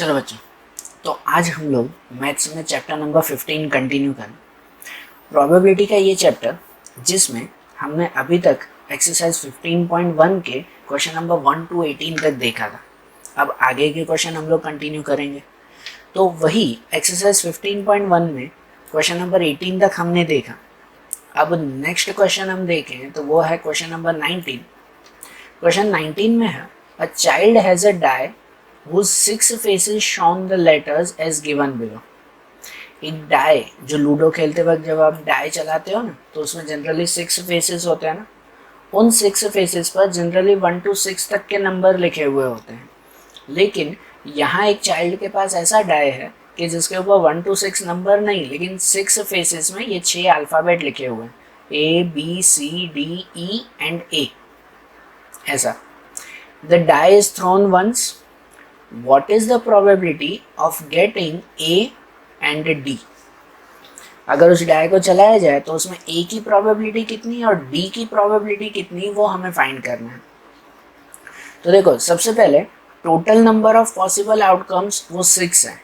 चलो बच्चों, तो आज हम लोग मैथ्स में चैप्टर नंबर 15 कंटिन्यू करें। प्रोबेबिलिटी का ये चैप्टर जिसमें हमने अभी तक एक्सरसाइज 15.1 के क्वेश्चन नंबर 1 to 18 तक देखा था। अब आगे के क्वेश्चन हम लोग कंटिन्यू करेंगे। तो वही एक्सरसाइज 15.1 में क्वेश्चन नंबर 18 तक हमने देखा। अब नेक्स्ट क्वेश्चन हम देखें तो वो है क्वेश्चन नंबर 19। क्वेश्चन 19 में है a child has a die whose 6 faces shown the letters as given below। एक डाई, जो लूडो खेलते वक्त जब आप डाई चलाते हो ना, तो उसमें जनरली 6 फेसेस होते हैं ना। उन 6 फेसेस पर जनरली 1 to 6 तक के नंबर लिखे हुए होते हैं। लेकिन यहाँ एक चाइल्ड के पास ऐसा डाई है कि जिसके ऊपर 1 to 6 नंबर नहीं, लेकिन 6 फेसेस में ये 6 अल्फ़ाबेट लिखे हुए हैं, ABCDE ऐसा। The die is thrown once, what is the probability of getting A and D। अगर उस डाई को चलाया जाए तो उसमें A की प्रोबेबिलिटी कितनी और D की प्रोबेबिलिटी कितनी, वो हमें फाइंड करना है। तो देखो, सबसे पहले total number of possible outcomes वो 6 है।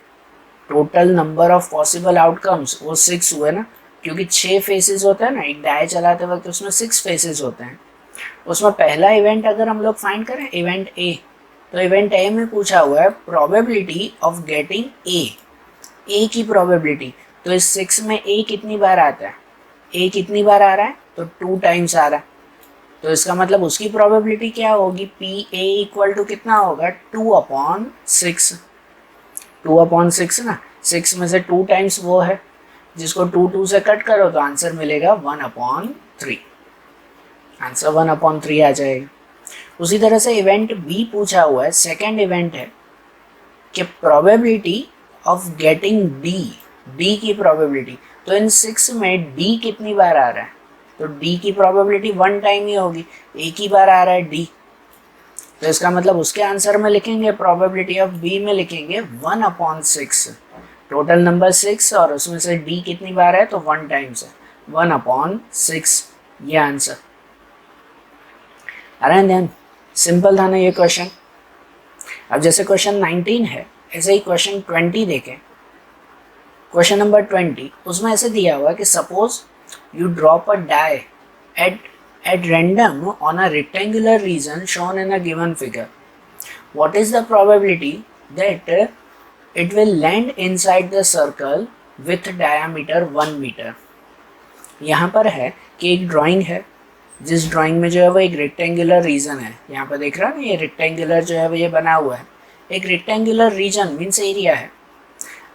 Total number of possible outcomes वो 6 हुए ना, क्योंकि 6 फेसेस होते हैं ना एक डाई चलाते वक्त, उसमें 6 फेसेस होते हैं। उसमें पहला इवेंट अगर हम लोग फाइंड करें, इवेंट A, तो इवेंट ए में पूछा हुआ है प्रोबेबिलिटी ऑफ गेटिंग ए की प्रोबेबिलिटी। तो इस 6 में ए कितनी बार आता है, ए कितनी बार आ रहा है, तो 2 टाइम्स आ रहा है। तो इसका मतलब उसकी प्रोबेबिलिटी क्या होगी, पी ए इक्वल टू कितना होगा, 2/6। 2/6 ना, 6 में से 2 टाइम्स वो है, जिसको 2 से कट करो तो आंसर मिलेगा 1/3। आंसर 1/3 आ जाएगा। उसी तरह से इवेंट बी पूछा हुआ है, सेकेंड इवेंट है कि प्रोबेबिलिटी ऑफ गेटिंग डी की प्रोबेबिलिटी। तो इन 6 में डी कितनी बार आ रहा है, तो डी की प्रोबेबिलिटी 1 टाइम ही होगी, एक ही बार आ रहा है डी। तो इसका मतलब उसके आंसर में लिखेंगे, प्रोबेबिलिटी ऑफ बी में लिखेंगे 1/6। टोटल नंबर 6 और उसमें से डी कितनी बार है, तो 1 टाइम्स है, 1/6 ये आंसर। आ रहा है ध्यान? सिंपल था ना ये क्वेश्चन। अब जैसे क्वेश्चन 19 है, ऐसे ही क्वेश्चन 20 देखें। क्वेश्चन नंबर 20, उसमें ऐसे दिया हुआ है कि suppose you drop a die at random on a rectangular region shown in a given figure. What is the probability that it will land inside the circle with diameter 1 metre. यहाँ पर है कि एक ड्राइंग है, जिस drawing में जो है वो एक रेक्टेंगुलर रीजन है। यहाँ पर देख रहा है ना, ये रेक्टेंगुलर जो है वो ये बना हुआ है। एक रेक्टेंगुलर रीजन मीन्स एरिया है।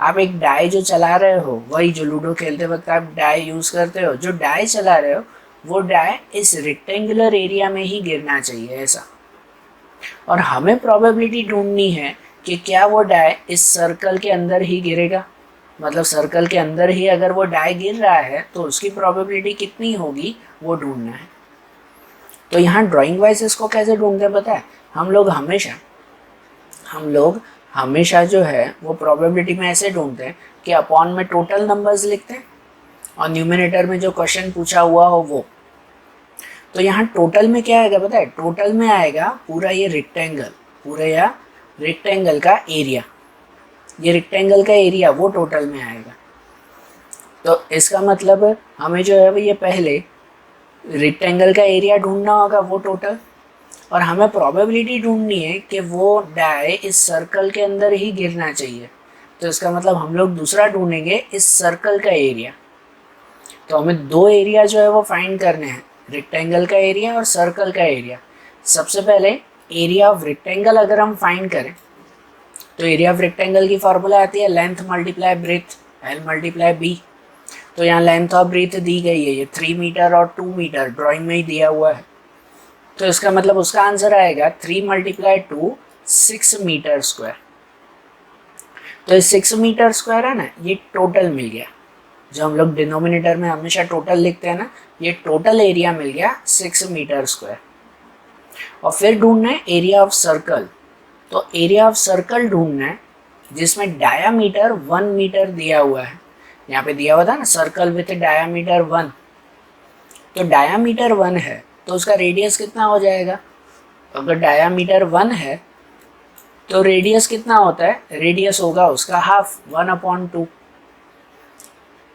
आप एक डाई जो चला रहे हो, वही जो लूडो खेलते वक्त आप डाई यूज़ करते हो, जो डाई चला रहे हो वो डाई इस रेक्टेंगुलर एरिया में ही गिरना चाहिए, ऐसा। और हमें प्रोबेबिलिटी ढूंढनी है कि क्या वो डाई इस सर्कल के अंदर ही गिरेगा, मतलब सर्कल के अंदर ही अगर वो डाई गिर रहा है तो उसकी प्रोबेबिलिटी कितनी होगी, वो ढूंढना है। तो यहाँ ड्राइंग वाइज इसको कैसे ढूंढते हैं पता है, हम लोग हमेशा जो है वो प्रोबेबिलिटी में ऐसे ढूंढते हैं कि अपॉन में टोटल नंबर्स लिखते हैं और न्यूमरेटर में जो क्वेश्चन पूछा हुआ हो वो। तो यहाँ टोटल में क्या आएगा पता है, टोटल में आएगा पूरा ये रेक्टेंगल, पूरा या रेक्टेंगल का एरिया, ये रेक्टेंगल का एरिया वो टोटल में आएगा। तो इसका मतलब हमें जो है वो ये पहले रेक्टेंगल का एरिया ढूंढना होगा, वो टोटल, और हमें प्रोबेबिलिटी ढूंढनी है कि वो डाई इस सर्कल के अंदर ही गिरना चाहिए। तो इसका मतलब हम लोग दूसरा ढूंढेंगे इस सर्कल का एरिया। तो हमें 2 एरिया जो है वो फाइंड करने हैं, रेक्टेंगल का एरिया और सर्कल का एरिया। सबसे पहले एरिया ऑफ रेक्टेंगल अगर हम फाइंड करें तो एरिया ऑफ रेक्टेंगल की फॉर्मूला आती है length multiply breadth, L multiply B. तो यहाँ लेंथ और ब्रीथ दी गई है, ये 3 मीटर और 2 मीटर ड्राइंग में ही दिया हुआ है। तो इसका मतलब उसका आंसर आएगा 3 × 2 6 मीटर स्क्वायर। तो ये 6 मीटर स्क्वायर है ना, ये टोटल मिल गया। जो हम लोग डिनोमिनेटर में हमेशा टोटल लिखते हैं ना, ये टोटल एरिया मिल गया 6 मीटर स्क्वायर। और फिर ढूंढना है एरिया ऑफ सर्कल। तो एरिया ऑफ सर्कल ढूंढना है जिसमें डायामीटर 1 मीटर दिया हुआ है। यहाँ पे दिया हुआ था ना सर्कल विथ डायामीटर 1, तो डायामीटर 1 है तो उसका रेडियस कितना हो जाएगा, अगर डायामीटर 1 है तो रेडियस कितना होता है, रेडियस होगा उसका हाफ, 1/2।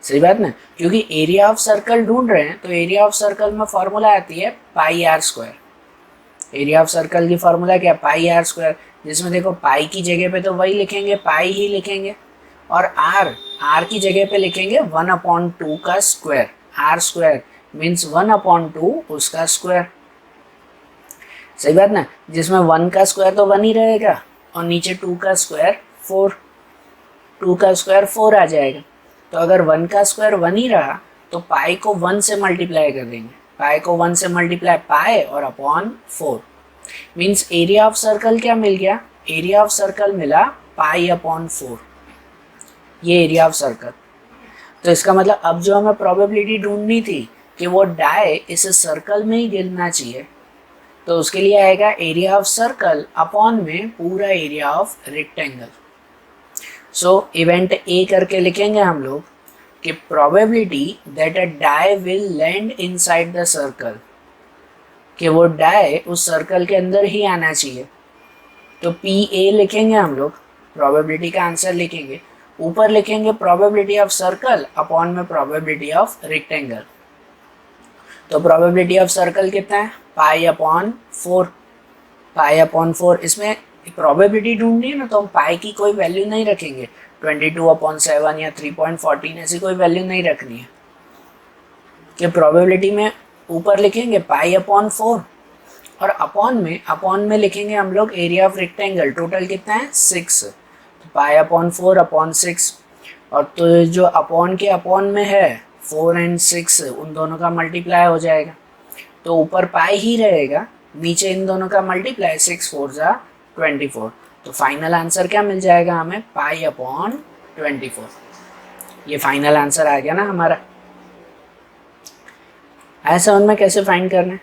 सही बात ना, क्योंकि एरिया ऑफ सर्कल ढूंढ रहे हैं तो एरिया ऑफ सर्कल में फॉर्मूला आती है pi r square. Area of circle की फॉर्मूला क्या, पाई आर स्क्वायर, जिसमें देखो पाई की जगह पे तो वही लिखेंगे, पाई ही लिखेंगे, और आर की जगह पे लिखेंगे 1/2 का स्क्वायर। आर स्क्वायर मीन्स 1/2 उसका स्क्वायर। सही बात ना, जिसमें 1 का स्क्वायर तो 1 ही रहेगा और नीचे 2 का स्क्वायर 4, 2 का स्क्वायर 4 आ जाएगा। तो अगर 1 का स्क्वायर 1 ही रहा तो पाई को 1 से मल्टीप्लाई कर देंगे, पाई को 1 से मल्टीप्लाई पाई और upon 4, means area of circle क्या मिल गया, एरिया ऑफ सर्कल मिला पाई अपॉन 4, ये एरिया ऑफ सर्कल। तो इसका मतलब अब जो हमें प्रोबेबिलिटी ढूंढनी थी कि वो डाई इस सर्कल में ही गिरना चाहिए, तो उसके लिए आएगा एरिया ऑफ सर्कल अपॉन में पूरा area of rectangle. So event A करके लिखेंगे हम लोग कि probability that a die will land inside the circle, कि वो डाई उस सर्कल के अंदर ही आना चाहिए। तो पी ए लिखेंगे हम लोग, प्रोबेबिलिटी का आंसर लिखेंगे, ऊपर लिखेंगे प्रोबेबिलिटी ऑफ सर्कल अपॉन में प्रोबेबिलिटी ऑफ रेक्टेंगल। तो प्रोबेबिलिटी ऑफ सर्कल कितना है, पाई अपॉन 4, पाई अपॉन 4। इसमें प्रोबेबिलिटी ढूंढनी है ना, तो हम पाई की कोई वैल्यू नहीं रखेंगे, 22/7 या 3.14 ऐसी कोई वैल्यू नहीं रखनी है, कि प्रोबेबिलिटी में ऊपर लिखेंगे पाई अपॉन 4 और अपॉन में लिखेंगे हम लोग एरिया ऑफ रेक्टेंगल, टोटल कितना है 6, तो पाई अपॉन 4 अपॉन 6। और तो जो अपॉन में है 4 और 6 उन दोनों का मल्टीप्लाई हो जाएगा, तो ऊपर पाई ही रहेगा, नीचे इन दोनों का मल्टीप्लाई, 6 4 जा 24। तो फाइनल आंसर क्या मिल जाएगा हमें, पाई अपॉन 24। ये फाइनल आंसर आ गया ना हमारा। ऐसा उनमें कैसे फाइंड करना है,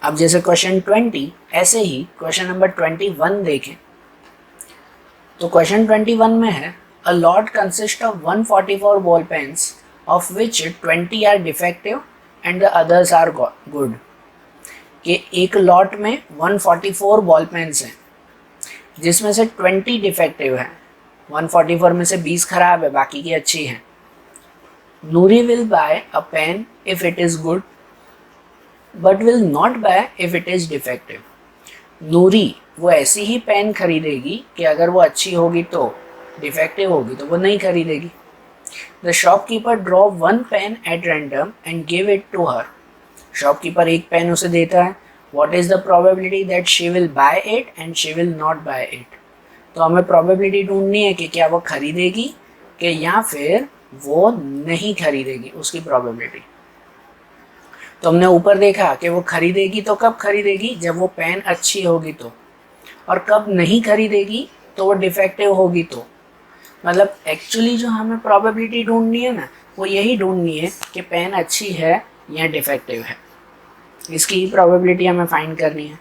अब जैसे क्वेश्चन 20 ऐसे ही क्वेश्चन नंबर 21 देखें। तो क्वेश्चन 21 में है a lot consist of 144 ball pens of which 20 are defective and the others are good, कि एक लॉट में 144 बॉल पेन्स हैं जिसमें से 20 डिफेक्टिव हैं, 144 में से 20 खराब है, बाकी की अच्छी हैं। Noori will buy a pen if it is good but will not buy if it is defective. Noori वो ऐसी ही पेन खरीदेगी कि अगर वो अच्छी होगी तो, डिफेक्टिव होगी तो वो नहीं खरीदेगी। The shopkeeper draw 1 pen at random and give it to her. Shopkeeper एक पेन उसे देता है, what is the probability that she will buy it and she will not buy it। तो हमें probability ढूंढनी है कि क्या वो खरीदेगी कि या फिर वो नहीं खरीदेगी, उसकी probability। तो हमने ऊपर देखा कि वो खरीदेगी तो कब खरीदेगी, जब वो पेन अच्छी होगी तो, और कब नहीं खरीदेगी तो वो डिफेक्टिव होगी तो। मतलब एक्चुअली जो हमें probability ढूंढनी है ना, वो यही ढूंढनी है कि पेन अच्छी है या डिफेक्टिव है, इसकी ही प्रोबेबिलिटी हमें फाइंड करनी है।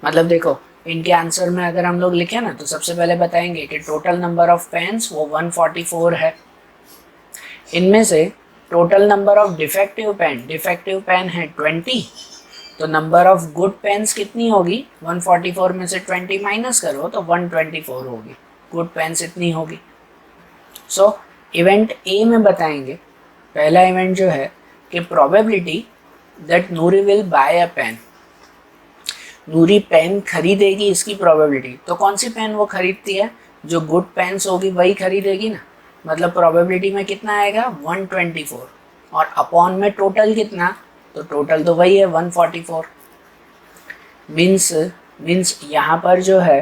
मतलब देखो इनके आंसर में अगर हम लोग लिखें ना, तो सबसे पहले बताएंगे कि टोटल नंबर ऑफ पेन्स वो 144 है, इनमें से total number of defective pen है 20, तो नंबर ऑफ गुड पेन्स कितनी होगी, 144 में से 20 माइनस करो तो 124 होगी, गुड पेन्स इतनी होगी। सो इवेंट ए में बताएंगे, पहला इवेंट जो है कि probability that Noori will buy a pen, Noori pen खरीदेगी इसकी प्रोबेबिलिटी। तो कौन सी पेन वो खरीदती है, जो गुड पेन्स होगी वही खरीदेगी ना, मतलब प्रोबेबिलिटी में कितना आएगा 124, और अपॉन में टोटल कितना, तो टोटल तो वही है 144। मीन्स यहाँ पर जो है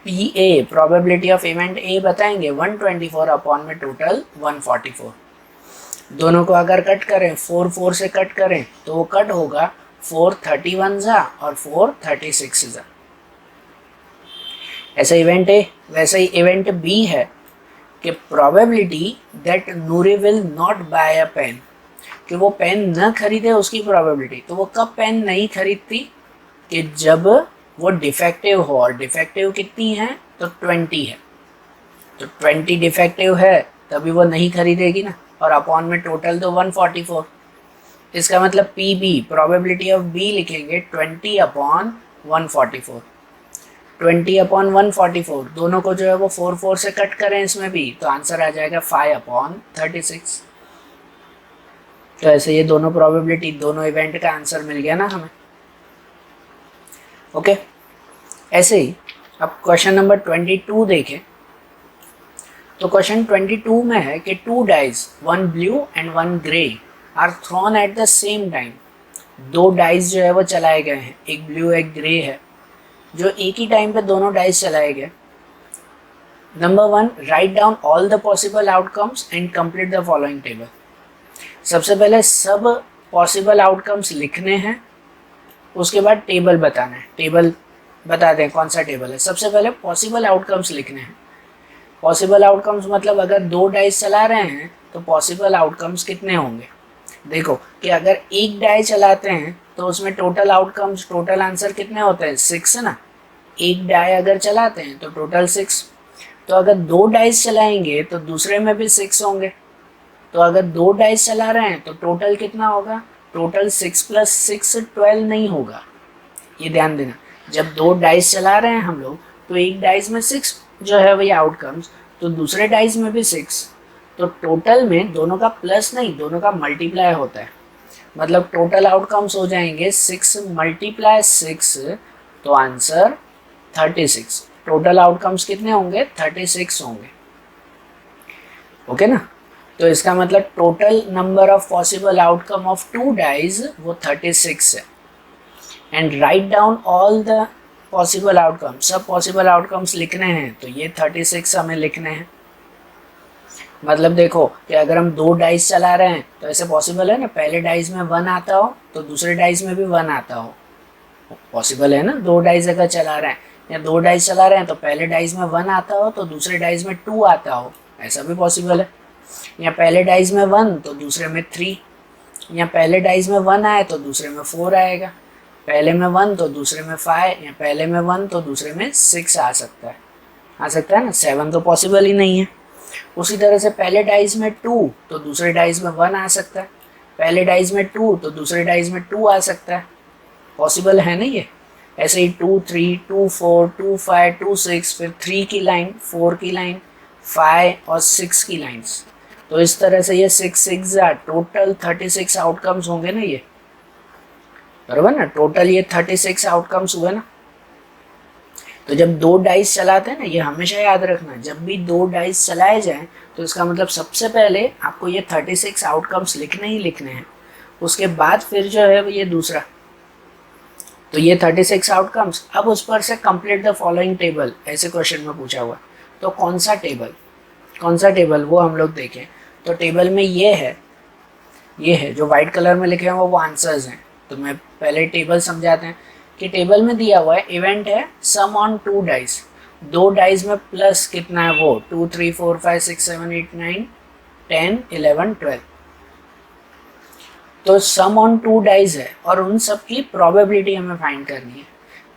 P A, probability of event A बताएंगे 124 अपॉन में टोटल 144। दोनों को अगर कट करें, 4 4 से कट करें तो वो कट होगा 4 31 जा और 4 36 जा। ऐसा इवेंट ए। वैसे ही इवेंट बी है कि probability that Noori will not buy a pen, कि वो पेन न खरीदे उसकी प्रोबेबिलिटी। तो वो कब पेन नहीं खरीदती, कि जब वो डिफेक्टिव हो, और डिफेक्टिव कितनी है तो 20 है, तो 20 डिफेक्टिव है तभी वो नहीं खरीदेगी ना, और अपॉन में टोटल तो 144। इसका मतलब P B, probability of B लिखेंगे 20 अपॉन 144। 20/144, दोनों को जो है वो 4 से कट करें इसमें भी, तो आंसर आ जाएगा 5/36। तो ऐसे ये दोनों प्रोबेबिलिटी, दोनों इवेंट का आंसर मिल गया ना हमें। ओके, ऐसे ही अब क्वेश्चन नंबर 22 देखें। तो क्वेश्चन 22 में है कि 2 dice, 1 blue and 1 grey are thrown at the same time. 2 dice जो है वो चलाए गए हैं, एक ब्लू एक ग्रे है, जो एक ही टाइम पे दोनों डाइज चलाए गए। Number 1, right down all the possible outcomes and complete the following table. सबसे पहले सब पॉसिबल आउटकम्स लिखने हैं, उसके बाद टेबल बताना है। टेबल बता दें कौन सा टेबल है। सबसे पहले पॉसिबल आउटकम्स लिखने हैं। पॉसिबल आउटकम्स मतलब अगर 2 डाइस चला रहे हैं तो पॉसिबल आउटकम्स कितने होंगे। देखो कि अगर एक डाई चलाते हैं तो उसमें टोटल आउटकम्स, टोटल आंसर कितने होते हैं, 6 ना। एक डाई अगर चलाते हैं तो टोटल 6। तो अगर 2 डाइस चलाएंगे तो दूसरे में भी 6 होंगे। तो अगर 2 डाइस चला रहे हैं तो टोटल कितना होगा, टोटल 6 + 6 12 नहीं होगा। ये ध्यान देना, जब 2 डाइस चला रहे हैं हम लोग तो एक डाइस में 6 जो है वही आउटकम्स, तो दूसरे डाइस में भी 6। तो टोटल में दोनों का प्लस नहीं, दोनों का मल्टीप्लाई होता है। मतलब टोटल आउटकम्स हो जाएंगे 6 × 6, तो आंसर 36। टोटल आउटकम्स कितने होंगे, 36 होंगे। ओके ना। तो इसका मतलब total number of possible outcome of 2 dies वो 36 है। And write down all the possible outcome, सब पॉसिबल आउटकम्स लिखने हैं, तो ये 36 हमें लिखने हैं। मतलब देखो कि अगर हम 2 डाइस चला रहे हैं तो ऐसे पॉसिबल है ना, पहले डाइस में 1 आता हो तो दूसरे डाइस में भी 1 आता हो। पॉसिबल है ना, 2 डाइस अगर चला रहे हैं या 2 डाइस चला रहे हैं तो पहले डाइस में 1 आता हो तो दूसरे डाइस में 2 आता हो, ऐसा भी पॉसिबल है। या पहले डाइस में 1 तो दूसरे में 3, या पहले डाइस में 1 आए तो दूसरे में 4 आएगा, पहले में 1 तो दूसरे में 5, या पहले में 1 तो दूसरे में 6 आ सकता है ना। 7 तो पॉसिबल ही नहीं है। उसी तरह से पहले डाइस में 2 तो दूसरे डाइस में 1 आ सकता है, पहले डाइस में 2 तो दूसरे डाइस में 2 आ सकता है, पॉसिबल है ना ये। ऐसे ही 2 3, 2 4, 2 5, 2 6, फिर 3 की लाइन, 4 की लाइन, 5 और 6 की लाइन्स। तो इस तरह से ये 6 6 टोटल 36 आउटकम्स होंगे ना ये, बराबर ना। टोटल ये 36 आउटकम्स हुए ना। तो जब 2 डाइस चलाते हैं ना, ये हमेशा याद रखना, जब भी 2 डाइस चलाए जाएं तो इसका मतलब सबसे पहले आपको ये 36 आउटकम्स लिखने ही लिखने हैं, उसके बाद फिर जो है ये दूसरा। तो ये 36 आउटकम्स, अब उस पर से कंप्लीट द फॉलोइंग टेबल, ऐसे क्वेश्चन में पूछा हुआ। तो कौन सा टेबल वो हम लोग देखें। तो टेबल में ये है जो वाइट कलर में लिखे हैं वो आंसर्स हैं। तो मैं पहले टेबल समझाते हैं कि टेबल में दिया हुआ है इवेंट है सम ऑन 2 डाइस। 2 डाइस में प्लस कितना है वो 2 3 4 5 6 7 8 9 10 11 12। तो सम ऑन 2 डाइस है और उन सब की प्रोबेबिलिटी हमें फाइंड करनी है।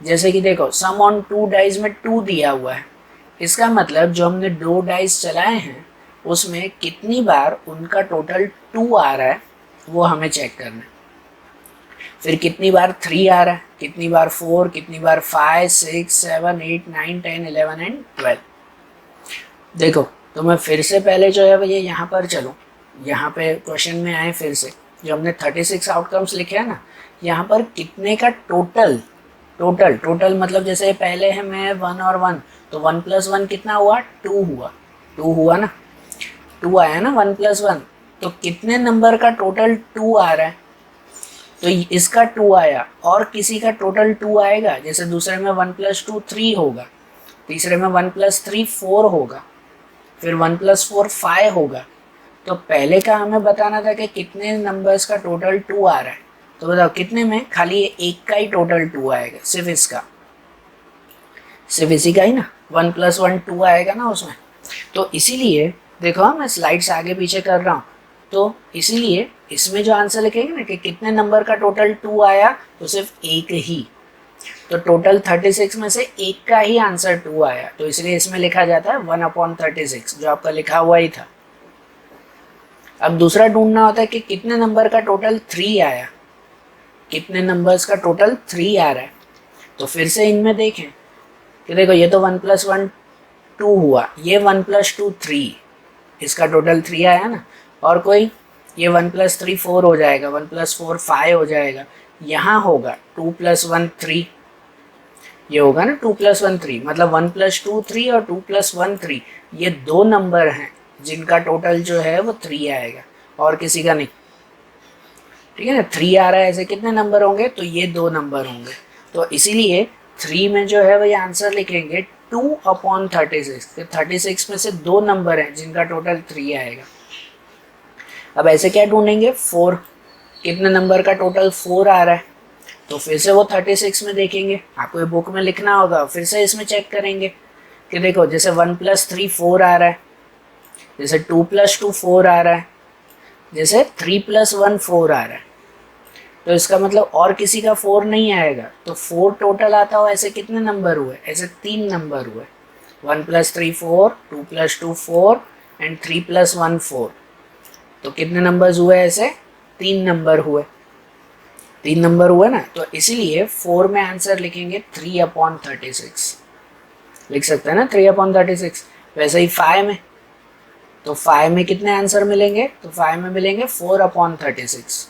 जैसे कि देखो सम ऑन 2 डाइस में 2 दिया हुआ है, इसका मतलब जो हमने 2 डाइस चलाए हैं उसमें कितनी बार उनका टोटल 2 आ रहा है वो हमें चेक करना है। फिर कितनी बार 3 आ रहा है, कितनी बार 4, कितनी बार 5 6 7 8 9 10 11 एंड 12। देखो तो मैं फिर से पहले जो है ये यहाँ पर चलूँ, यहाँ पे क्वेश्चन में आए फिर से, जो हमने 36 आउटकम्स लिखे हैं ना, यहाँ पर कितने का टोटल मतलब जैसे पहले है मैं 1 और 1, तो 1 + 1 कितना हुआ, 2 हुआ ना, 2 आया ना 1 + 1। तो कितने नंबर का टोटल 2 आ रहा है, तो इसका 2 आया और किसी का टोटल 2 आएगा। जैसे दूसरे में 1 + 2 3 होगा, तीसरे में 1 + 3 4 होगा, फिर 1 + 4 5 होगा। तो पहले का हमें बताना था कि कितने नंबर्स का टोटल 2 आ रहा है। तो बताओ कितने में, खाली एक का ही टोटल 2 आएगा, सिर्फ इसी का ही ना, 1 + 1 2 आएगा ना उसमें। तो इसीलिए देखो मैं स्लाइड्स आगे पीछे कर रहा हूँ, तो इसीलिए इसमें जो आंसर लिखेंगे ना कि कितने नंबर का टोटल 2 आया, तो सिर्फ एक ही। तो टोटल 36 में से एक का ही आंसर 2 आया, तो इसलिए इसमें लिखा जाता है 1/36, जो आपका लिखा हुआ ही था। अब दूसरा ढूंढना होता है कि कितने नंबर का टोटल 3 आया, कितने नंबर्स का टोटल 3 आ रहा है। तो फिर से इनमें देखें कि देखो ये तो 1 + 1 2 हुआ, ये 1 + 2 3, इसका टोटल 3 आया ना। और कोई ये 1 + 3 4 हो जाएगा, 1 + 4 5 हो जाएगा। यहाँ होगा 2 + 1 3, ये होगा ना 2 + 1 3, मतलब 1 + 2 3 और 2 + 1 3, ये दो नंबर हैं जिनका टोटल जो है वो 3 आएगा, और किसी का नहीं। ठीक है ना, 3 आ रहा है, ऐसे कितने नंबर होंगे, तो ये दो नंबर होंगे। तो इसीलिए 3 में जो है वो ये आंसर लिखेंगे 2/36। 36 में से दो नंबर हैं जिनका टोटल 3 आएगा। अब ऐसे क्या ढूंढेंगे, 4, कितने नंबर का टोटल 4 आ रहा है, तो फिर से वो 36 में देखेंगे, आपको ये बुक में लिखना होगा, फिर से इसमें चेक करेंगे कि देखो जैसे 1 + 3 4 आ रहा है, जैसे 2 + 2 4 आ रहा है, जैसे 3 + 1 4 आ रहा है। तो इसका मतलब और किसी का 4 नहीं आएगा, तो 4 टोटल आता हो, ऐसे कितने नंबर हुए, ऐसे 3 नंबर हुए, 1 + 3 4, 2 + 2 4 एंड 3 + 1 4। तो कितने नंबर्स हुए, ऐसे 3 नंबर हुए, 3 नंबर हुए ना। तो इसीलिए 4 में आंसर लिखेंगे 3/36, लिख सकते हैं ना 3/36। वैसे ही 5 में, तो 5 में कितने आंसर मिलेंगे, तो 5 में मिलेंगे 4/36।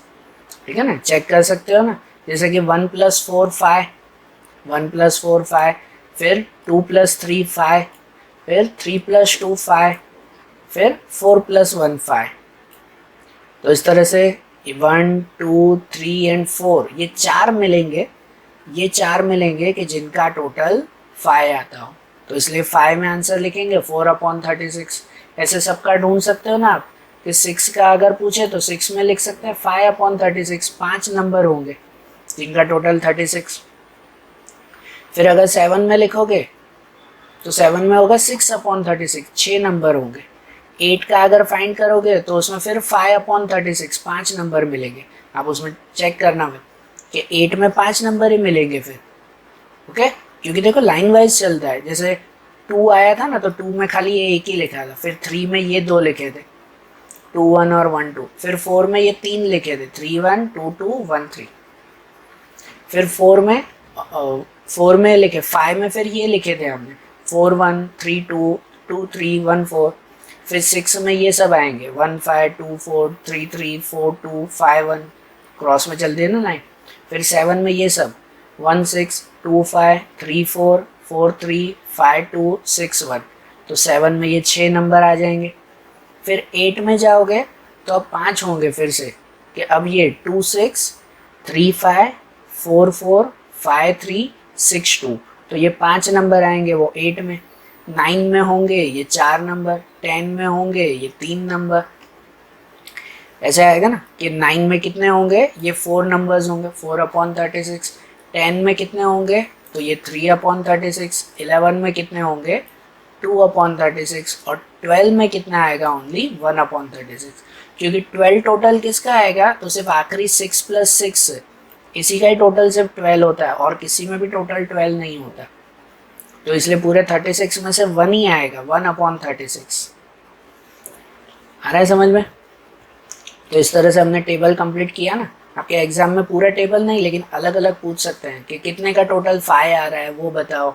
ठीक है ना, चेक कर सकते हो ना, जैसे कि 1 + 4 5, 1 + 4 5, फिर 2 + 3 5, फिर 3 + 2 5, फिर 4 + 1 5। तो इस तरह से 1 2 3 एंड 4 ये चार मिलेंगे, ये चार मिलेंगे कि जिनका टोटल 5 आता हो। तो इसलिए 5 में आंसर लिखेंगे 4/36। ऐसे सबका ढूंढ सकते हो ना आप, कि 6 का अगर पूछे तो 6 में लिख सकते हैं 5/36, 5 नंबर होंगे जिनका टोटल 36। फिर अगर 7 में लिखोगे तो 7 में होगा 6/36, 6 नंबर होंगे। 8 का अगर फाइंड करोगे तो उसमें फिर 5/36, 5 नंबर मिलेंगे। आप उसमें चेक करना कि 8 में 5 नंबर ही मिलेंगे फिर। ओके, क्योंकि देखो लाइन वाइज चलता है, जैसे 2 आया था ना, तो 2 में खाली ये एक ही लिखा था, फिर 3 में ये दो लिखे थे, 2 1 और 1 2, फिर 4 में ये 3 लिखे थे, 3 1 2 2 1 3, फिर 4 में लिखे, 5 में फिर ये लिखे थे हमने 4 1 3 2 2 3 1 4, फिर 6 में ये सब आएंगे 1 5 2 4 3 3 4 2 5 1, क्रॉस में चलते हैं ना लाइन। फिर 7 में ये सब 1 6 2 5 3 4 4 3 5 2 6 1, तो 7 में ये 6 नंबर आ जाएंगे। फिर 8 में जाओगे तो अब 5 होंगे फिर से, कि अब ये 2 6 3 5 4 4 5 3 6 2, तो ये 5 नंबर आएंगे वो 8 में। 9 में होंगे ये 4 नंबर, 10 में होंगे ये 3 नंबर। ऐसे आएगा ना कि 9 में कितने होंगे, ये 4 नंबर्स होंगे 4/36। 10 में कितने होंगे, तो ये 3/36। 11 में कितने होंगे, 2/36। और 12 में कितना आएगा, ओनली 1/36। क्योंकि 12 टोटल किसका आएगा, तो सिर्फ आखिरी 6 + 6 इसी का ही टोटल सिर्फ 12 होता है, और किसी में भी टोटल 12 नहीं होता। तो इसलिए पूरे 36 में से 1 ही आएगा, 1/36। आ रहा है समझ में। तो इस तरह से हमने टेबल कंप्लीट किया ना। आपके एग्जाम में पूरा टेबल नहीं, लेकिन अलग अलग पूछ सकते हैं कि कितने का टोटल 5 आ रहा है वो बताओ,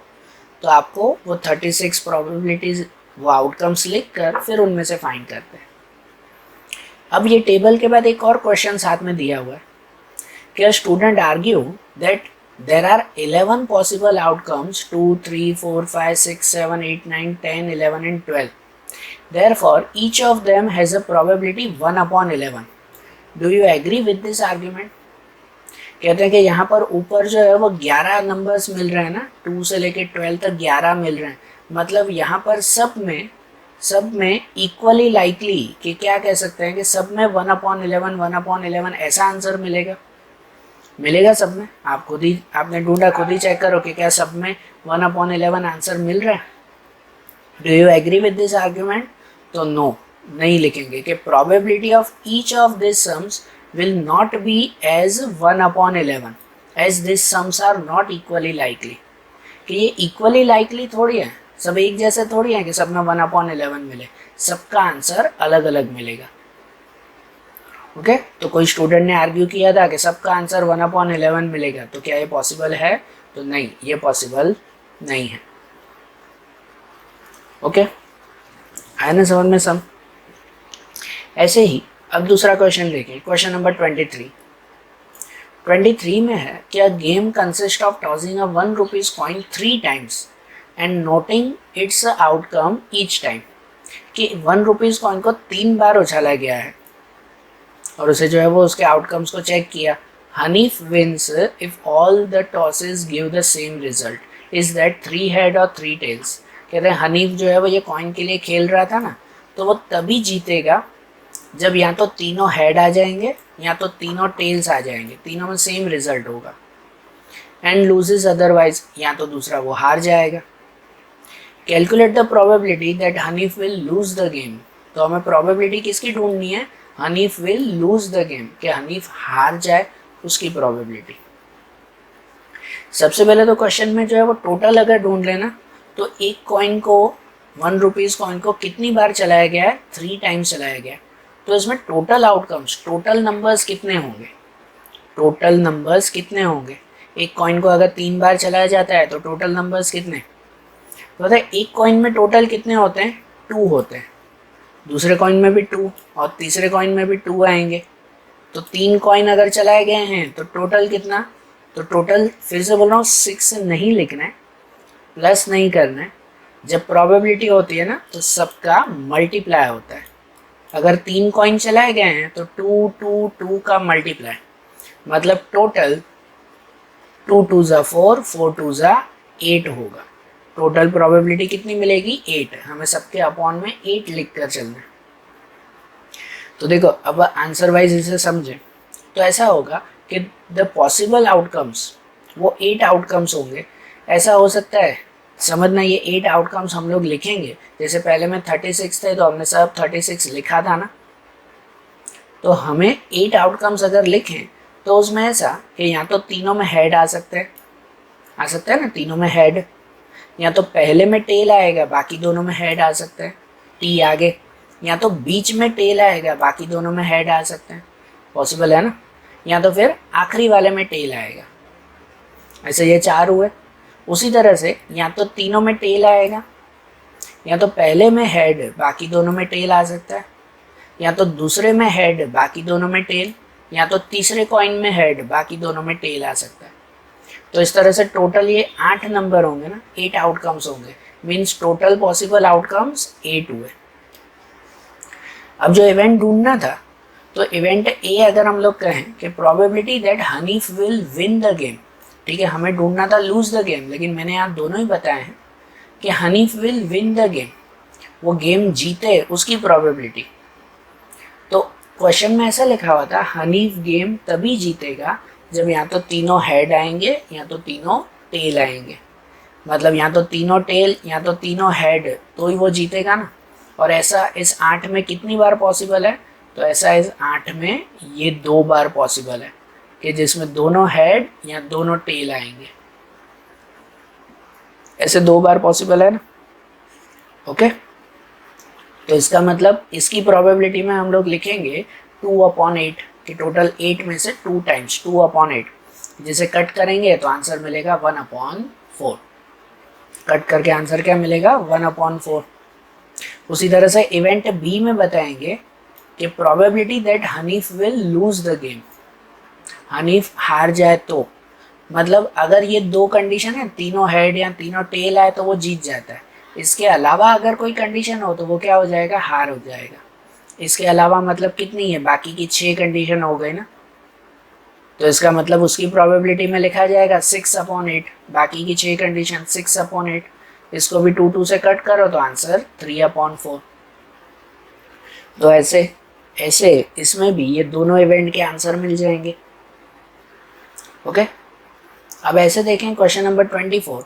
तो आपको वो 36 प्रोबेबिलिटीज, वो आउटकम्स लिख कर फिर उनमें से फाइंड करते हैं। अब ये टेबल के बाद एक और क्वेश्चन साथ में दिया हुआ है कि a student argue that there are 11 possible outcomes, 2 3 4 5 6 7 8 9 10 11 and 12. Therefore, each of them has a probability 1/11. Do you agree with this argument? कहते हैं कि यहाँ पर ऊपर जो है वो 11 नंबर्स मिल रहे हैं ना, 2 से लेके 12 तक 11 मिल रहे हैं, मतलब यहाँ पर सब में इक्वली लाइकली, कि क्या कह सकते हैं कि सब में 1/11 1/11 ऐसा आंसर मिलेगा सब में। आप खुद ही, आपने ढूंढा, खुद ही चेक करो कि क्या सब में 1/11 आंसर मिल रहा है। Do you agree with this argument? तो नो, नहीं लिखेंगे कि probability of each of this sums will not be as 1/11 as this sums are not equally likely. कि ये इक्वली लाइकली थोड़ी है, सब एक जैसे थोड़ी है कि सब में 1/11 मिले, सबका आंसर अलग अलग मिलेगा। ओके, तो कोई स्टूडेंट ने आर्ग्यू किया था कि सबका आंसर 1/11 मिलेगा, तो क्या ये पॉसिबल है? तो नहीं, ये पॉसिबल नहीं है। ओके, आया ना समझ में सम? ऐसे ही अब दूसरा क्वेश्चन देखें, क्वेश्चन नंबर 23। 23 में है कि a game consist of tossing a 1 rupees coin 3 times and noting its outcome each time, कि 1 रुपीज कॉइन को 3 बार उछाला गया है और उसे जो है वो उसके आउटकम्स को चेक किया। Hanif wins if all the tosses give the same result, is that 3 head और 3 टेल्स। कहते हैं हनीफ जो है वो ये कॉइन के लिए खेल रहा था ना, तो वो तभी जीतेगा जब या तो तीनों हेड आ जाएंगे या तो तीनों टेल्स आ जाएंगे, तीनों में सेम रिजल्ट होगा। एंड लूजेस अदरवाइज, या तो दूसरा वो हार जाएगा। Calculate the probability that Hanif will lose the game, तो हमें प्रोबेबिलिटी किसकी ढूंढनी है? Hanif will lose the game, कि हनीफ हार जाए उसकी प्रोबेबिलिटी। सबसे पहले तो क्वेश्चन में जो है वो टोटल अगर ढूंढ लेना, तो एक कॉइन को 1 रुपीज कॉइन को कितनी बार चलाया गया है? 3 टाइम्स चलाया गया है। तो इसमें टोटल आउटकम्स, टोटल नंबर्स कितने होंगे? टोटल नंबर्स कितने होंगे? एक कॉइन को अगर 3 बार चलाया जाता है तो टोटल नंबर्स कितने? तो पता है एक कॉइन में टोटल कितने होते हैं? 2 होते हैं। दूसरे कॉइन में भी 2 और तीसरे कॉइन में भी 2 आएंगे। तो 3 कॉइन अगर चलाए गए हैं तो टोटल कितना? तो टोटल फिर से बोल रहा हूँ 6 नहीं लिखना है, प्लस नहीं करना है। जब प्रोबेबिलिटी होती है ना तो सबका मल्टीप्लाई होता है। अगर 3 कॉइन चलाए गए हैं तो 2 2 2 का मल्टीप्लाई, मतलब टोटल 2 2 ज़ा 4, 4 2 ज़ा 8 होगा। टोटल प्रोबेबिलिटी कितनी मिलेगी? 8। हमें सबके अपॉन में 8 लिख कर चलना है। तो देखो अब आंसर वाइज इसे समझें तो ऐसा होगा कि द पॉसिबल आउटकम्स, वो 8 आउटकम्स होंगे। ऐसा हो सकता है, समझना, ये 8 आउटकम्स हम लोग लिखेंगे। जैसे पहले में 36 थे तो हमने सब 36 लिखा था ना, तो हमें 8 आउटकम्स अगर लिखें तो उसमें ऐसा कि या तो तीनों में हेड आ सकते हैं, आ सकता है ना, तीनों में हेड, या तो पहले में टेल आएगा बाकी दोनों में हेड आ सकते हैं, टी आगे, या तो बीच में टेल आएगा बाकी दोनों में हेड आ सकते हैं, पॉसिबल है ना, या तो फिर आखिरी वाले में टेल आएगा। ऐसे ये 4 हुए। उसी तरह से या तो तीनों में टेल आएगा, या तो पहले में हेड बाकी दोनों में टेल आ सकता है, या तो दूसरे में हेड बाकी दोनों में टेल, या तो तीसरे कॉइन में हेड बाकी दोनों में टेल आ सकता है। तो इस तरह से टोटल ये 8 नंबर होंगे ना, 8 आउटकम्स होंगे। मीन्स टोटल पॉसिबल आउटकम्स 8 हुए। अब जो इवेंट ढूंढना था, तो इवेंट ए अगर हम लोग कहें कि probability that Hanif will win the game, ठीक है, हमें ढूंढना था लूज द गेम, लेकिन मैंने यहाँ दोनों ही बताए हैं कि Hanif will win the game, वो गेम जीते उसकी प्रोबेबिलिटी। तो क्वेश्चन में ऐसा लिखा हुआ था हनीफ गेम तभी जीतेगा जब या तो तीनों हेड आएंगे या तो तीनों टेल आएंगे, मतलब या तो तीनों टेल या तो तीनों हेड, तो ही वो जीतेगा ना। और ऐसा इस 8 में कितनी बार पॉसिबल है? तो ऐसा इस 8 में ये 2 बार पॉसिबल है कि जिसमें दोनों हेड या दोनों टेल आएंगे। ऐसे 2 बार पॉसिबल है ना। ओके, तो इसका मतलब इसकी प्रोबेबिलिटी में हम लोग लिखेंगे 2/8, कि टोटल 8 में से 2 टाइम्स 2/8, जिसे कट करेंगे तो आंसर मिलेगा 1/4। कट करके आंसर क्या मिलेगा? 1/4। उसी तरह से इवेंट बी में बताएंगे कि probability that Hanif will lose the game, Hanif हार जाए तो, मतलब अगर ये 2 कंडीशन है, तीनों हेड या तीनों टेल आए तो वो जीत जाता है। इसके अलावा अगर कोई कंडीशन हो तो वो क्या हो जाएगा? हार हो जाएगा। इसके अलावा मतलब कितनी है? बाकी की 6 कंडीशन हो गई ना, तो इसका मतलब उसकी प्रोबेबिलिटी में लिखा जाएगा 6/8, बाकी की 6 कंडीशन 6/8। इसको भी 2 2 से कट करो तो आंसर 3/4। तो ऐसे ऐसे इसमें भी ये दोनों इवेंट के आंसर मिल जाएंगे। ओके, अब ऐसे देखें क्वेश्चन नंबर 24।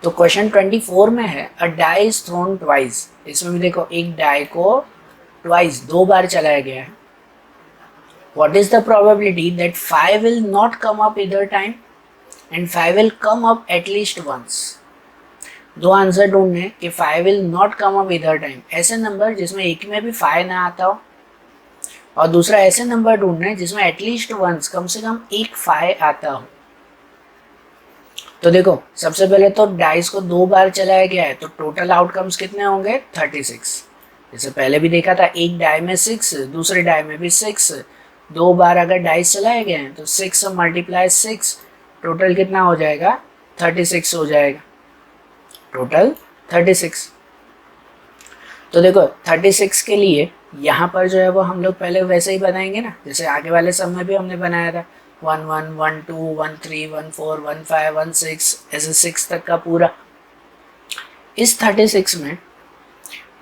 तो क्वेश्चन 24 में है अ डाई इज थ्रोन ट्वाइस। इसमें भी देखो एक डाई को ट्वाइस 2 बार चलाया गया है। What is the probability that 5 will not come up either time and 5 will come up at least once? 2 answer ढूंढने कि 5 will not come up either time, ऐसे नंबर जिसमें एक में भी 5 ना आता हो, और दूसरा ऐसे नंबर ढूंढना है जिसमें एटलीस्ट वंस, कम से कम एक 5 आता हो। तो देखो सबसे पहले तो डाइस को 2 बार चलाया गया है, तो टोटल आउटकम्स कितने होंगे 36। जैसे पहले भी देखा था, एक डाई में 6, दूसरे डाई में भी 6, 2 बार अगर डाइस चलाए गए हैं तो 6 मल्टीप्लाई 6, टोटल कितना हो जाएगा 36 हो जाएगा, टोटल 36। तो देखो 36 के लिए यहाँ पर जो है वो हम लोग पहले वैसे ही बनाएंगे ना, जैसे आगे वाले सब में भी हमने बनाया था 1 1 1 2 1 3 1 4 1 5 1 6, ऐसे 6 तक का पूरा। इस 36 में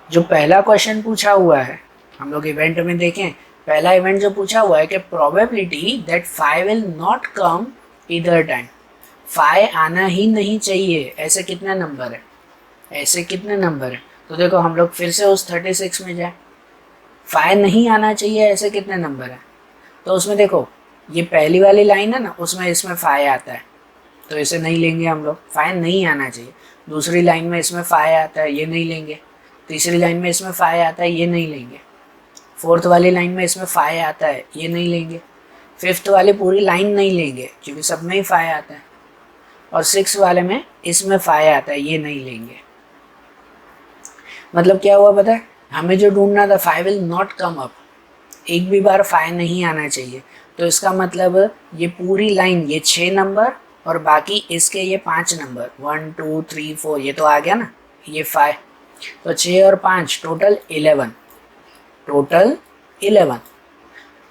जो पहला क्वेश्चन पूछा हुआ है, हम लोग इवेंट में देखें, पहला इवेंट जो पूछा हुआ है कि probability that 5 will not come either time, 5 आना ही नहीं चाहिए, ऐसे कितने नंबर है, ऐसे कितने नंबर है। तो देखो हम लोग फिर से उस 36 में जाए, 5 नहीं आना चाहिए ऐसे कितने नंबर है। तो उसमें देखो ये पहली वाली लाइन है ना, उसमें इसमें 5 आता है, तो इसे नहीं लेंगे हम लोग, 5 नहीं आना चाहिए। दूसरी लाइन में इसमें 5 आता है, ये नहीं लेंगे। तीसरी लाइन में इसमें 5 आता है, ये नहीं लेंगे। फोर्थ वाली लाइन में इसमें 5 आता है, ये नहीं लेंगे। फिफ्थ वाली पूरी लाइन नहीं लेंगे क्योंकि सब में ही 5 आता है। और 6 वाले में इसमें 5 आता है, ये नहीं लेंगे। मतलब क्या हुआ पता है, हमें जो ढूंढना था 5 विल नॉट कम अप, एक भी बार 5 नहीं आना चाहिए। तो इसका मतलब ये पूरी लाइन, ये 6 नंबर और बाकी इसके ये 5 नंबर 1 2 3 4, ये तो आ गया ना, ये 5, तो 6 और 5 टोटल 11, टोटल 11।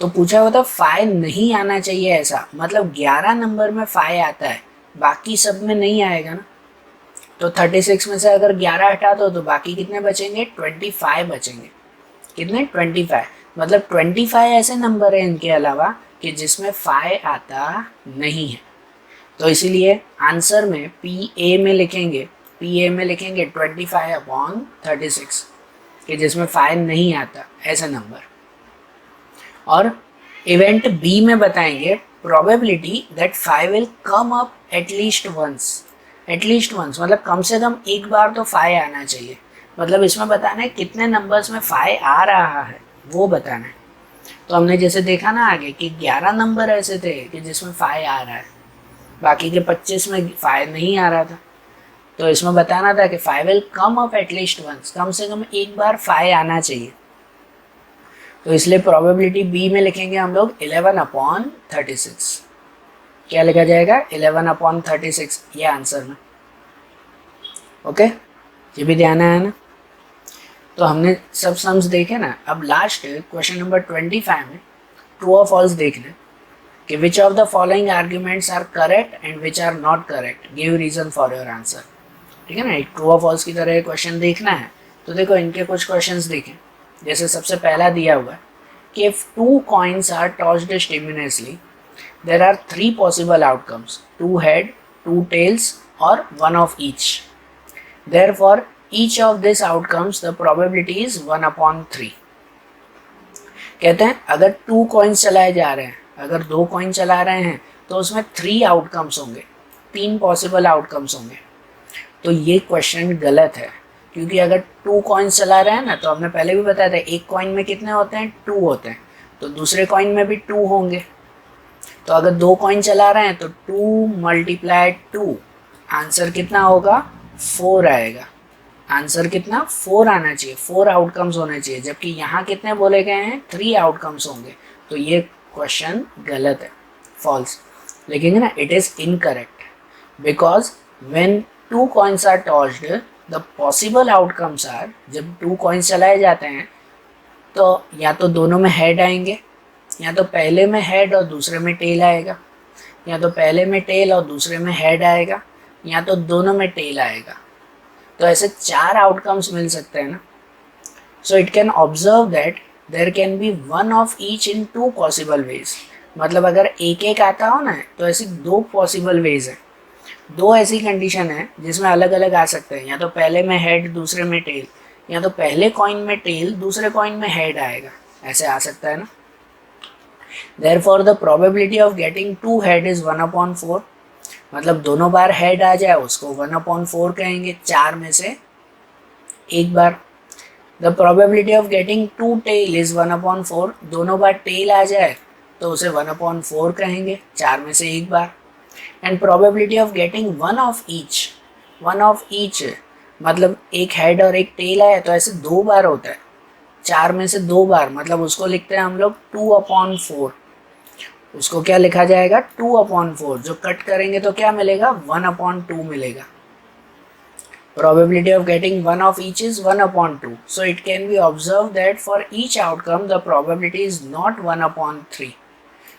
तो पूछा हुआ था 5 नहीं आना चाहिए ऐसा, मतलब 11 नंबर में 5 आता है, बाकी सब में नहीं आएगा ना। तो 36 में से अगर 11 हटा दो तो बाकी कितने बचेंगे 25 बचेंगे। कितने 25, मतलब 25 ऐसे नंबर है इनके अलावा कि जिसमें 5 आता नहीं है। तो इसीलिए आंसर में पी ए में लिखेंगे, पी ए में लिखेंगे 25/36 कि जिसमें 5 नहीं आता ऐसा नंबर। और इवेंट बी में बताएंगे probability that 5 will come up at least once, at least once मतलब कम से कम एक बार तो 5 आना चाहिए। मतलब इसमें बताना है कितने नंबर्स में 5 आ रहा है, वो बताना है। तो हमने जैसे देखा ना आगे कि 11 नंबर ऐसे थे कि जिसमें 5 आ रहा है, बाकी के 25 में 5 नहीं आ रहा था। तो इसमें बताना था कि 5 will come up at least once, कम से कम एक बार 5 आना चाहिए। तो इसलिए प्रोबेबिलिटी बी में लिखेंगे हम लोग 11/36। क्या लिखा जाएगा 11/36, ये आंसर में। ओके, ये भी ध्यान आया ना। तो हमने सब सम्स देखे ना। अब लास्ट क्वेश्चन नंबर 25 में ट्रू और फॉल्स देखना कि which of the following arguments are correct and which are not correct, give reason for your answer. ठीक है ना, एक ट्रू और फॉल्स की तरह क्वेश्चन देखना है। तो देखो इनके कुछ क्वेश्चंस देखें। जैसे सबसे पहला दिया हुआ है कि if 2 coins are tossed simultaneously, there are 3 possible outcomes: 2 head, 2 tails, or 1 of each. Therefore, each of these outcomes the probability is 1/3. कहते हैं अगर 2 coins चलाए जा रहे हैं, अगर 2 coin चला रहे हैं तो उसमें 3 outcomes होंगे, 3 possible outcomes होंगे। तो ये क्वेश्चन गलत है, क्योंकि अगर 2 कॉइन्स चला रहे हैं ना, तो हमने पहले भी बताया था एक कॉइन में कितने होते हैं 2 होते हैं, तो दूसरे कॉइन में भी 2 होंगे। तो अगर 2 कॉइन चला रहे हैं तो 2 × 2, आंसर कितना होगा 4 आएगा। आंसर कितना 4 आना चाहिए, 4 आउटकम्स होने चाहिए, जबकि यहाँ कितने बोले गए हैं 3 आउटकम्स होंगे। तो ये क्वेश्चन गलत है, फॉल्स लिखेंगे ना। It is incorrect because when 2 coins are tossed the possible outcomes are, जब 2 कॉइन्स चलाए जाते हैं तो या तो दोनों में हेड आएंगे, या तो पहले में हेड और दूसरे में टेल आएगा, या तो पहले में टेल और दूसरे में हेड आएगा, या तो दोनों में टेल आएगा। तो ऐसे 4 आउटकम्स मिल सकते हैं ना। So it can observe that there can be 1 of each in 2 possible ways. मतलब अगर एक एक आता हो ना, तो ऐसी 2 पॉसिबल वेज है, 2 ऐसी कंडीशन है जिसमें अलग अलग आ सकते हैं, या तो पहले में हेड दूसरे में टेल, या तो पहले कॉइन में टेल दूसरे कॉइन में हेड आएगा, ऐसे आ सकता है ना। Therefore the probability of getting 2 head is 1/4। मतलब दोनों बार हेड आ जाए उसको 1/4 कहेंगे, 4 में से एक बार। The probability of getting 2 tail is 1/4, दोनों बार टेल आ जाए तो उसे 1/4 कहेंगे, 4 में से एक बार। And probability of getting one of each मतलब एक हेड और एक टेल है तो ऐसे 2 बार होता है, 4 में से 2 बार, मतलब उसको लिखते हैं हम लोग 2/4। उसको क्या लिखा जाएगा 2/4। जो कट करेंगे तो क्या मिलेगा 1/2 मिलेगा। Probability of getting one of each is 1/2. So it can be observed that for each outcome the probability is not 1/3.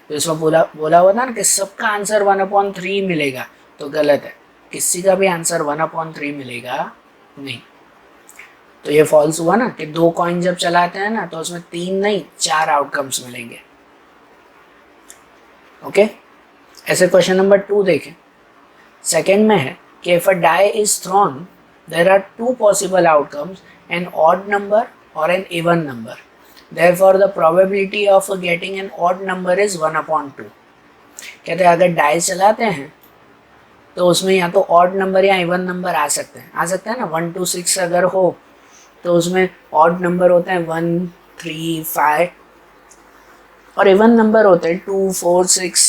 तो इसमें बोला हुआ था ना कि सबका आंसर 1/3 मिलेगा, तो गलत है, किसी का भी आंसर 1/3 मिलेगा नहीं। तो ये फॉल्स हुआ ना कि 2 कॉइन जब चलाते हैं ना तो उसमें 3 नहीं 4 आउटकम्स मिलेंगे। ओके, ऐसे क्वेश्चन नंबर 2 देखें। सेकेंड में है कि if a die is thrown there are 2 possible outcomes, an odd number or an even number. Therefore the probability of getting an odd number is 1/2. कहते हैं अगर डाइस चलाते हैं तो उसमें या तो ऑड नंबर या इवन नंबर आ सकते हैं ना। 1 to 6 अगर हो तो उसमें ऑड नंबर होते हैं 1, 3, 5 और इवन नंबर होते हैं 2, 4, 6।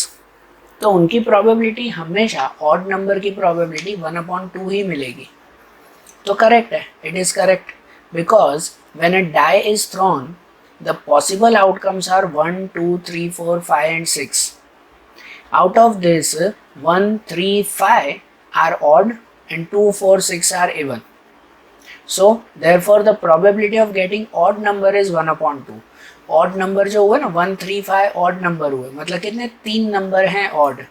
तो उनकी प्रोबेबिलिटी हमेशा ऑड नंबर की प्रोबेबिलिटी 1/2 ही मिलेगी। तो करेक्ट है, it is correct because when a die is thrown the possible outcomes are 1, 2, 3, 4, 5 and 6. Out of this 1, 3, 5 are odd and 2, 4, 6 are even. So therefore the probability of getting odd number is 1/2. Odd number जो हुए ना 1, 3, 5 odd number हुए, मतलब कितने 3 number हैं odd.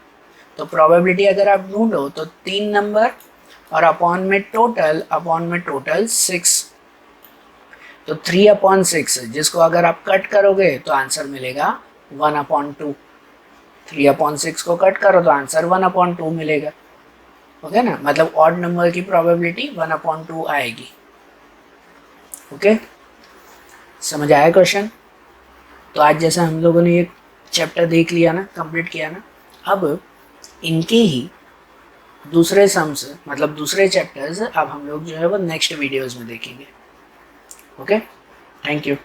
तो probability अगर आप ढूंढो तो 3 नंबर और अपॉन में टोटल 6, तो 3/6 जिसको अगर आप कट करोगे तो आंसर मिलेगा 1/2। 3/6 को कट करो तो आंसर 1/2 मिलेगा। ओके ना, मतलब ऑड नंबर की प्रोबेबिलिटी 1/2 आएगी। ओके, समझ आया क्वेश्चन? तो आज जैसे हम लोगों ने ये चैप्टर देख लिया ना, कंप्लीट किया ना, अब इनके ही दूसरे सम्स मतलब दूसरे चैप्टर्स अब हम लोग जो है वो नेक्स्ट वीडियोस में देखेंगे। Okay, thank you.